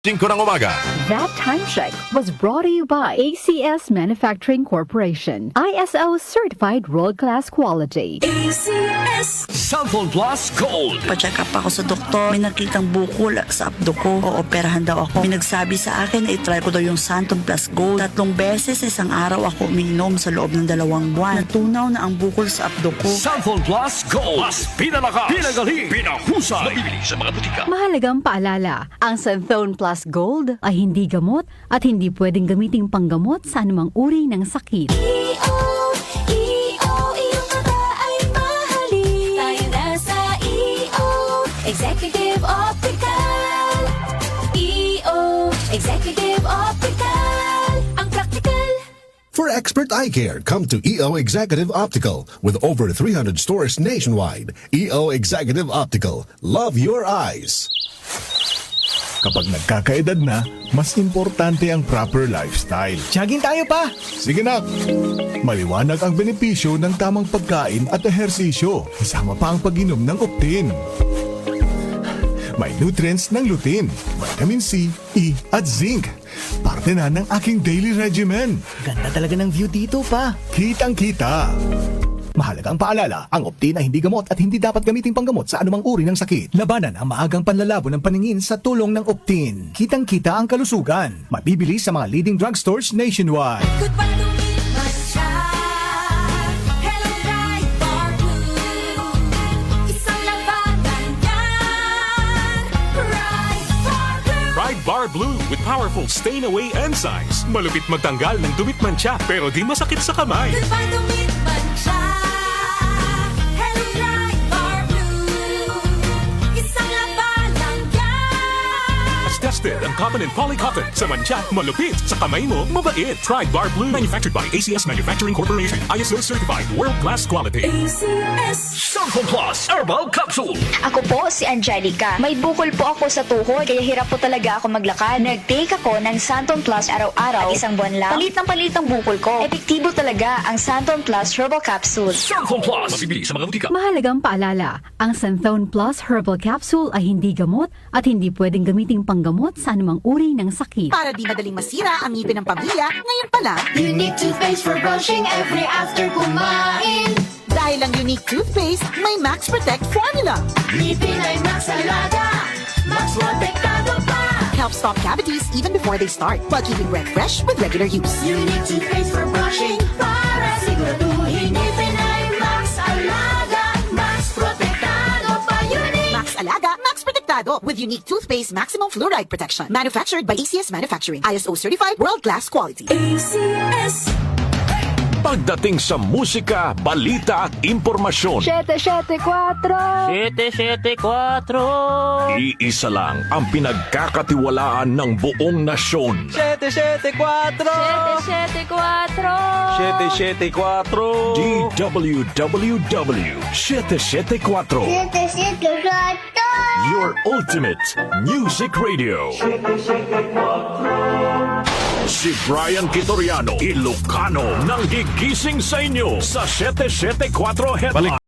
5 ng umaga. That time check was brought to you by ACS Manufacturing Corporation. ISO certified world-class quality. ACS Cellphone Plus Gold. Pa-check up ako sa doktor. May nakitang bukol sa abdo ko. Ooperahan daw ako. May nagsabi sa akin na itry ko daw yung Santon Plus Gold. 3 beses isang araw ako umiinom sa loob ng 2 buwan. Natunaw na ang bukol sa abdo ko. Cellphone Plus Gold. Mas pinalakas, pinagaling, pinahusay. Mabibili sa mga butika. Mahalagang paalala, ang Santhone Plus Gold ay hindi gamot at hindi pwedeng gamiting panggamot sa anumang uri ng sakit. iyong mata ay mahalin. Tayo na sa Executive Optical. Executive Optical. Ang practical. For expert eye care, come to EO Executive Optical. With over 300 stores nationwide, EO Executive Optical. Love your eyes. Kapag nagkakaedad na, mas importante ang proper lifestyle. Jogging tayo pa! Sige na! Maliwanag ang benepisyo ng tamang pagkain at ehersisyo. Kasama pa ang pag-inom ng Optin. May nutrients ng lutein, vitamin C, E at zinc. Parte na ng aking daily regimen. Ganda talaga ng view dito pa. Kitang-kita! Mahalagang paalala, ang Optin ay hindi gamot at hindi dapat gamiting panggamot sa anumang uri ng sakit. Labanan ang maagang panlalabo ng paningin sa tulong ng Optin. Kitang-kita ang kalusugan. Mabibili sa mga leading drugstores nationwide. Goodbye lumipat siya. Hello, Bright Bar Blue. Isang labanan yan. Bright Bar Blue. Pride Bar Blue with powerful stain-away enzymes. Malupit magtanggal ng dumit mancha pero di masakit sa kamay. Goodbye lumipat siya. Hello, Bright Bar Blue. Isang labanan yan. As tested ang cotton and polycotton. Sa mancha, malupit. Sa kamay mo, mabait. Pride Bar Blue. Manufactured by ACS Manufacturing Corporation. ISO certified world-class quality. ACS. Cellphone Plus Herbal Capsule. Ako po si Angelica. May bukol po ako sa tuhod, kaya hirap po talaga ako maglakad. Nag-take ako ng Santon Plus araw-araw at 1 buwan lang. Palit ang bukol ko. Epektibo talaga ang Santon Plus Herbal Capsule. Cellphone Plus. Mabibili sa mga butika. Mahalagang paalala, ang Santhone Plus Herbal Capsule ay hindi gamot at hindi pwedeng gamiting panggamot sa anumang uri ng sakit. Para di madaling masira ang ngipin ng pamilya, ngayon pa lang, Unique toothpaste for brushing every after kumain. dahil ang unique toothpaste, may Max Protect formula. Ngipin ay Max Alaga. Max protektado pa. Helps stop cavities even before they start, while keeping breath fresh with regular use. Unique toothpaste for brushing para siguraduhin ngipin ay Max Alaga. Max protektado pa. Unique. Max Alaga, Max Protectado with unique toothpaste maximum fluoride protection. Manufactured by ACS Manufacturing. ISO certified world-class quality. ACS. Pagdating sa musika, balita at impormasyon, 774! 774! iisa lang ang pinagkakatiwalaan ng buong nasyon. 774! 774. DWWW 774. Your ultimate music radio. Si Brian Kitoriano, Ilocano, nang gigising sa inyo sa 774 Headline.